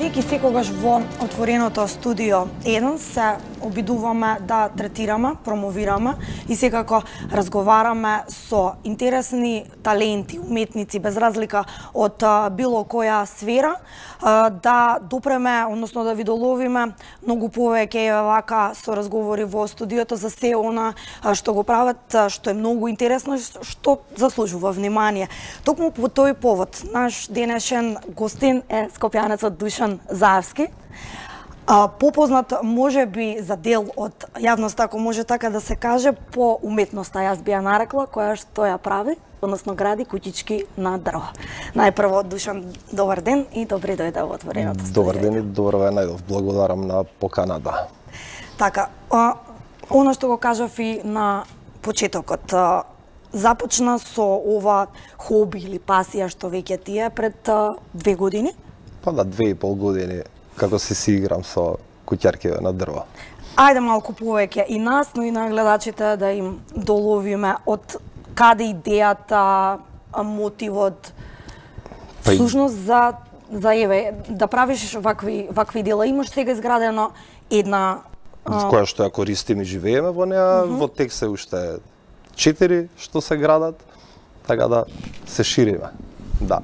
бидејќи секогаш во отвореното студио 1 се обидуваме да третираме, промовираме и секако разговараме со интересни таленти, уметници, без разлика од било која сфера, да допреме, односно да ви доловиме многу повеќе вака со разговори во студиото за се она што го прават, што е многу интересно, што заслужува внимание. Токму по тој повод, наш денешен гостин е скопјанецот Душан Заевски. Попознат може би за дел од јавноста, ако може така да се каже, по уметноста, јас би ја нарекла, која што ја прави, односно гради куќички на дрво. Најпрво, Душан, добар ден и добри дојде во отвореното студио. Добар ден и добро ве најдов. Благодарам на поканата. Така, оно што го кажав и на почетокот, започна со ова хоби или пасија што веќе ти е пред 2 години? Па да, 2,5 години како си играм со куќарки на дрво. Ајде малку повеќе и нас, но и на гледачите да им доловиме од каде идејата, мотивот, всушност за да правиш вакви дела. Имаш сега изградено една која што ја користим и живееме во неа, во тек се уште 4 што се градат, така да се шириме. Да.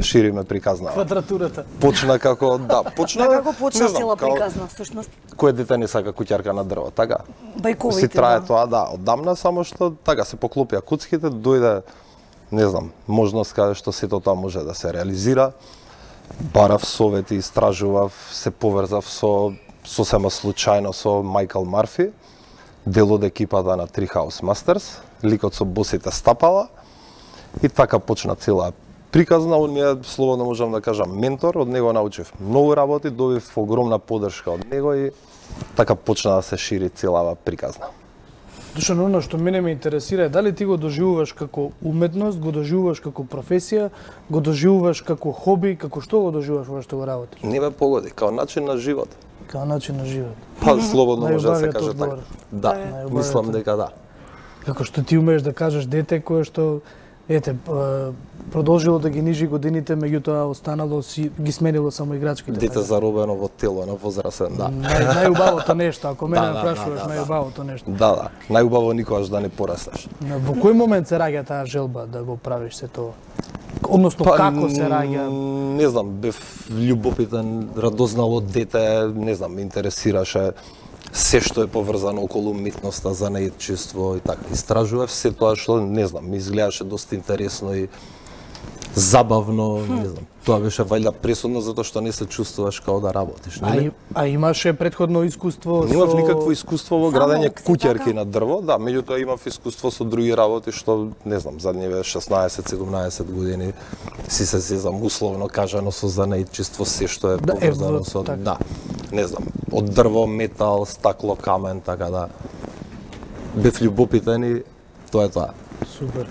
Шириме приказна. Квадратурата. Почна како, да, почна... Како почна цела приказна, всушност? Кој дете не сака куќарка на дрво, така? Бајковите, си трае тоа, да, оддамна, само што така се поклопија куцките, дојде, не знам, можност каде што сето тоа може да се реализира. Барав совети, истражував, се поврзав сосема случајно со Майкл Марфи, дел од екипата на Treehouse Masters, ликот со босите стапала, и така почна цела приказна. Он ми е, слободно можам да кажам, ментор, од него научив многу работи, добив огромна поддршка од него и така почна да се шири целава приказна. Душан, оно што мене ме интересира е дали ти го доживуваш како уметност, го доживуваш како професија, го доживуваш како хоби, како што го доживуваш во што го работиш? Не ме погоди, као начин на живот. Као начин на живот. Па слободно може да се каже така. Да, Најубавиот мислам дека да. Како што ти умееш да кажеш дете кое што продолжило да ги нижи годините, меѓутоа останало си ги сменило само играчките. Дете заробено во тело на возрастен, да. Најубавото нешто, ако мене ме прашуваш, да. најубавото нешто. Да, најубаво никогаш да не порастеш. Во кој момент се раѓа таа желба да го правиш се тоа? Односно, како се раѓа? Не знам, бев љубопитен, радознало дете, не знам, ме интересираше се што е поврзано околу уметноста, занаетчество и така. Истражував се тоа што, не знам, ми изгледаше доста интересно и забавно, не знам. Тоа беше вајда пресудно затоа што не се чувствуваш као да работиш, нели? А имаше претходно искуство со... Немав никакво искуство во градење Само куќарки на дрво, да, меѓутоа имав искуство со други работи што, не знам, задниве 16-17 години си се сезам условно кажано со занаетчество, се што е поврзано со, да, не знам, од дрво, метал, стакло, камен, така да бев љубопитен и тоа е тоа. Супер.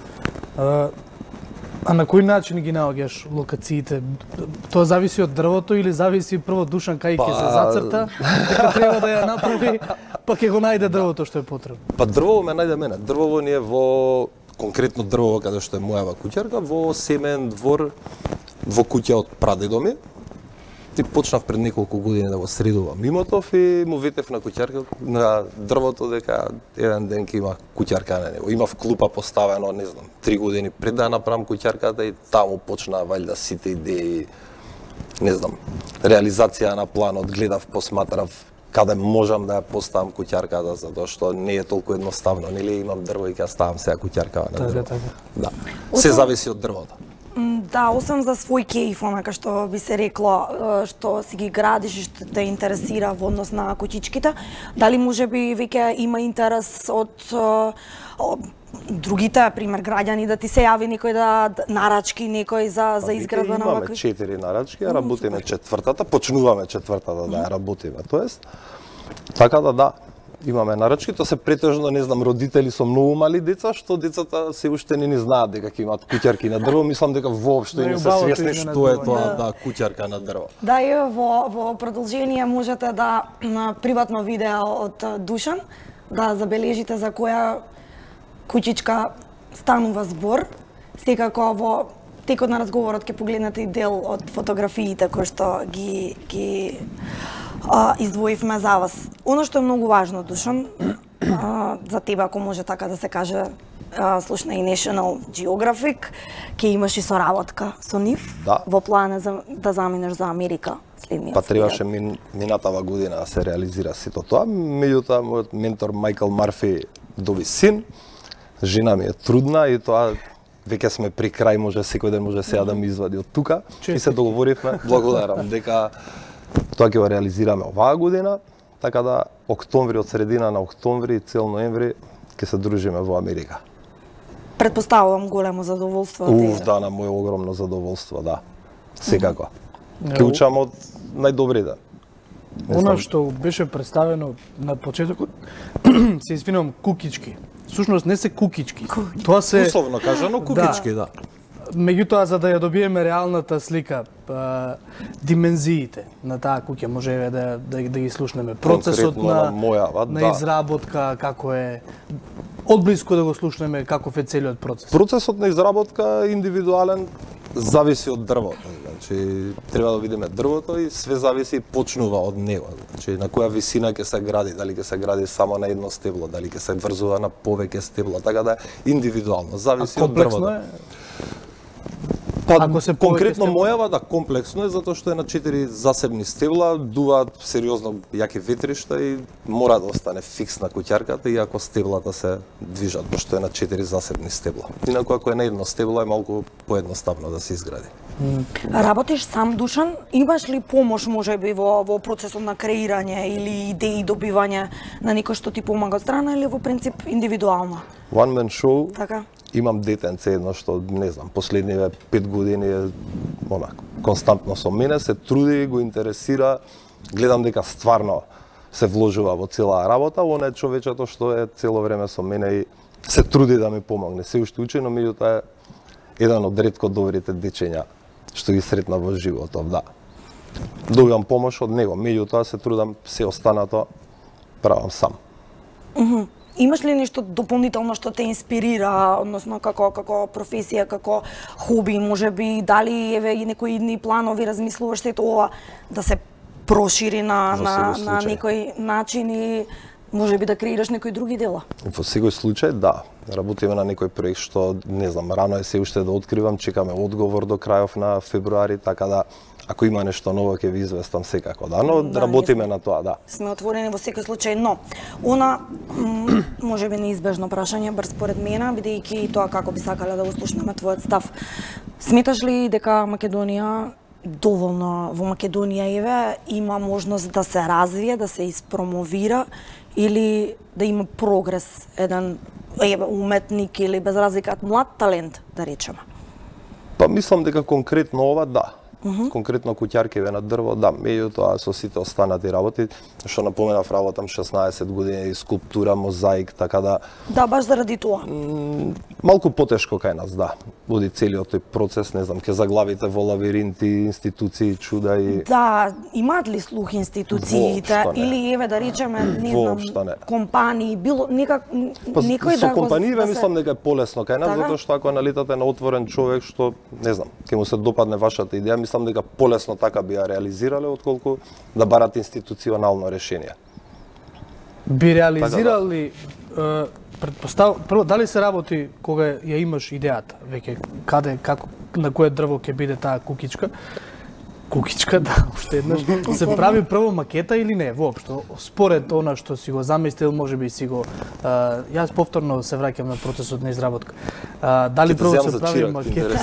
А на кој начин ги наоѓаш локациите? Тоа зависи од дрвото или зависи прво Душан кај ќе се зацрта, дека треба да ја направи, па ќе го најде дрвото што е потребно? Па дрвово ме најде мене. Дрвово ни е во, конкретно дрвово каде што е мојава куќарка, во семен двор во куќа од прадедо ми. И почнав пред неколку години да го средувам имотов и му ветев на куќарка, на дрвото дека еден ден ќе има куќарка на него. Имав клупа поставено, не знам, 3 години пред да ја направам куќарката и таму почнаа вајда сите идеи, не знам, реализација на планот, гледав, посматрав каде можам да ја поставам куќарката, затоа што не е толку едноставно, нели имам дрво и ќе ставам сега куќарка на дрво. Така. Да. Се зависи од дрвото. Да, освен за свој кејф, онака што би се рекло, што си ги градиш и што те интересира во однос на куќичките, дали може би веќе има интерес од другите, пример, граѓани, да ти се јави некој нарачки, некој за изградба на вакви? Имаме 4 нарачки, ја работиме четвртата, почнуваме четвртата да ја работиме, тоест. Така да, имаме нарачки, тоа се претежно, не знам, родители со многу мали деца, што децата се уште не знаат дека ќе имаат куќарки на дрво, мислам дека воопшто не се свесни што е тоа, да, куќарка на дрво. Да, и во продолжение можете да на приватно видео од Душан да забележите за која куќичка станува збор. Секако во текот на разговорот ќе погледнете и дел од фотографиите кои што ги издвоивме за вас. Оно што е многу важно, Душан, за тебе, ако може така да се каже, слушна и National Geographic, ќе имаш и соработка со нив во плане за да заминеш за Америка следниот. Па требаше минатава година да се реализира сето тоа. Меѓутоа, мојот ментор Майкл Марфи доби син, жена ми е трудна и тоа веќе сме при крај, може секој ден може сега да ми извади од тука. И се договоривме, благодарам, дека тоа ќе го реализираме оваа година, така да октомври, од средина на октомври и цел ноември ќе се дружиме во Америка. Предпоставувам големо задоволство. Да, на моје огромно задоволство, да. Секако. Ќе учам од најдобрите. Она што беше представено на почетокот, се извинувам, кукички. Всушност не се кукички. Тоа се условно кажано кукички, да. Меѓутоа, за да ја добиеме реалната слика, димензиите на таа куќа, може да ги слушнеме. Процесот на изработка, како е, одблиску да го слушнеме каков е целиот процес. Процесот на изработка е индивидуален, зависи од дрвото. Значи, треба да видиме дрвото и све зависи и почнува од него. Значи, на која висина ќе се гради, дали ќе се гради само на едно стебло, дали ќе се врзува на повеќе стебла, така да индивидуално, зависи од дрвото. Па, конкретно мојава, да, комплексно е, затоа што е на 4 засебни стебла, дуваат сериозно јаки ветришта и мора да остане фиксна куќарката, иако стеблата се движат, пошто е на 4 засебни стебла. Инаку, ако е на едно стебло, е малку поедноставно да се изгради. Работиш сам, Душан? Имаш ли помош, можеби, во процесот на креирање или идеи добивање на некој што ти помага од страна, или во принцип индивидуално? One man show. Така? Имам детенце едно што, не знам, последниве 5 години е константно со мене, се труди, го интересира, гледам дека стварно се вложува во целаа работа, он е човечето што е цело време со мене и се труди да ми помогне. Се уште учи, но меѓутоа е еден од ретко добрите дечења што ги сретна во животот, да. Добивам помош од него, меѓутоа се трудам се останато правам сам. Имаш ли нешто дополнително што те инспирира, односно како професија, како хоби, можеби дали еве и некои идни планови размислуваш сето ова да се прошири на некој начин и можеби да креираш некои други дела? Во секој случај, да. Работиме на некој проект што, не знам, рано е се уште да откривам, чекаме одговор до крајов на февруари, така да ако има нешто ново ќе ви известам секако, да, но да, работиме на тоа, да. Сме отворени во секој случај, но она можеби неизбежно прашање бар според мене, бидејќи тоа како би сакале да го слушнеме твојот став. Сметаш ли дека Македонија доволно во Македонија има можност да се развие, да се испромовира или да има прогрес еден уметник или без разлика од млад талент, да речеме? Па мислам дека конкретно ова да. Конкретно куќаркиве на дрво, да, меѓутоа со сите останати работи, што напоменав, работам 16 години, скулптура, мозаик, така да... Да, баш заради тоа. Малку потешко кај нас, да. Води целиот тој процес, не знам, ќе заглавите во лавиринти, институции, чуда и... Да, имаат ли слух институциите, или еве да речеме, не знам, компании, било некој да... Со компанииве мислам дека е полесно кај нас, затоа што ако налетате на отворен човек што, не знам, ќе му се допадне вашата идеја, мислам дека полесно така би ја реализирале отколку да барат институционално решение. Би реализирали прво дали се работи кога ја имаш идејата веќе каде, како, на кое дрво ќе биде таа кукичка? Кукичка, да, уште еднаш. Се прави прво макета или не, воопшто? Според она што си го замислил, можеби си го... Јас повторно се враќам на процесот на изработка. Дали прво се прави макета?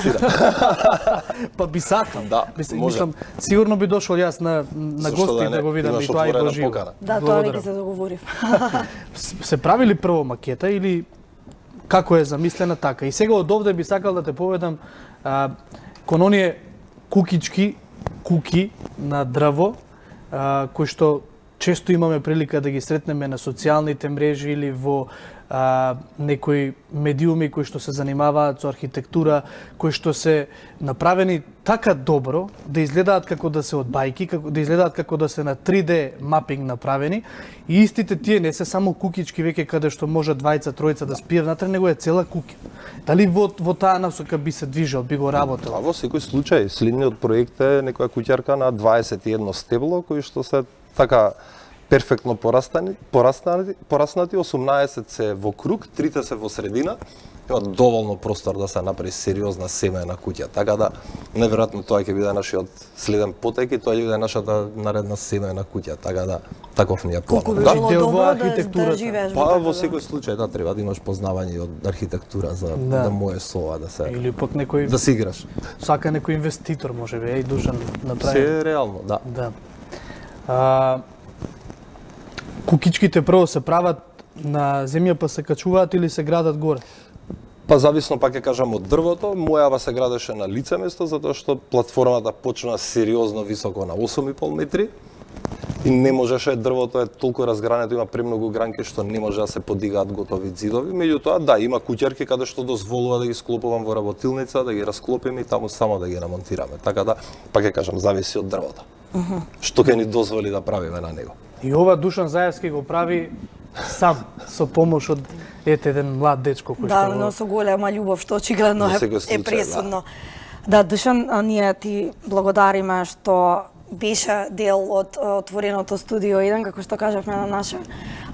Па би сакам. Да, мислам, сигурно би дошол јас на гости да го видам и тоа и го живо. Да, тоа веќе се договорив. Се прави ли прво макета или како е замислена така? И сега од овде би сакал да те поведам кон оние кукички, куки на дрво, кои што често имаме прилика да ги сретнеме на социјалните мрежи или во некои медиуми кои што се занимаваат со архитектура, кои што се направени така добро да изгледаат како да се од бајки, да изгледаат како да се на 3D мапинг направени, и истите тие не се само кукички веќе каде што може двајца, тројца да спијат внатре, него е цела куќа. Дали во таа насока би се движел, би го работел? Во секој случај, следниот проект е некоја куќарка на 21 стебло кои што се така перфектно пораснати, 18 се во круг, 3 се во средина, има доволно простор да се направи сериозна семејна куќа, така да неверојатно тоа ќе биде нашиот следен потек и тоа ќе биде нашата наредна семејна куќа, така да таков ни е планот. Колку би било добро да живееш во во секој случај да треба да имаш познавање од архитектура за да можеш со ова да се или пак некој да се играш. Сака некој инвеститор можеби, и Душан направи. Се реално, да. Да. Кукичките прво се прават на земја па се качуваат или се градат горе? Па зависно пак ќе кажам од дрвото, мојава се градеше на лице место затоа што платформата почна сериозно високо на 8,5 метри и не можеше, дрвото е толку разгрането, има премногу гранки што не може да се подигаат готови ѕидови. Меѓутоа да, има куќарки каде што дозволува да ги склопувам во работилница, да ги расклопим и таму само да ги намонтираме. Така да, пак ќе кажам, зависи од дрвото. Што ќе ни дозволи да правиме на него. И ова Душан Заевски го прави сам, со помош од еден млад дечко кој да, што... но со голема љубов, што очигледно е пресудно. Да, Душан, ние ти благодариме што беше дел од отвореното студио 1, како што кажавме, на наше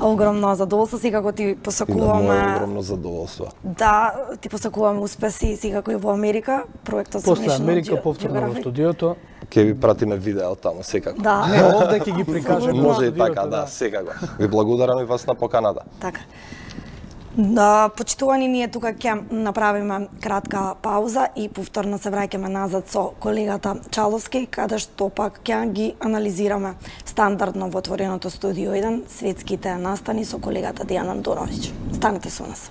огромно задоволство. Секако ти посакуваме... И на моје огромно задоволство. Да, ти посакуваме успеси секако и во Америка. Проектот со После Америка, повторно во студиото. Ќе ви пратиме видео таму, секако. Да. Не, овде ќе ги прикажеме. Може и така, да, секако. Ви благодарам и вас на поканата. Така. Почитувани, ние тука ќе направиме кратка пауза и повторно се враќаме назад со колегата Чаловски, каде што пак ќе ги анализираме стандардно во отвореното студио 1 светските настани со колегата Дејан Андоновиќ. Станете со нас.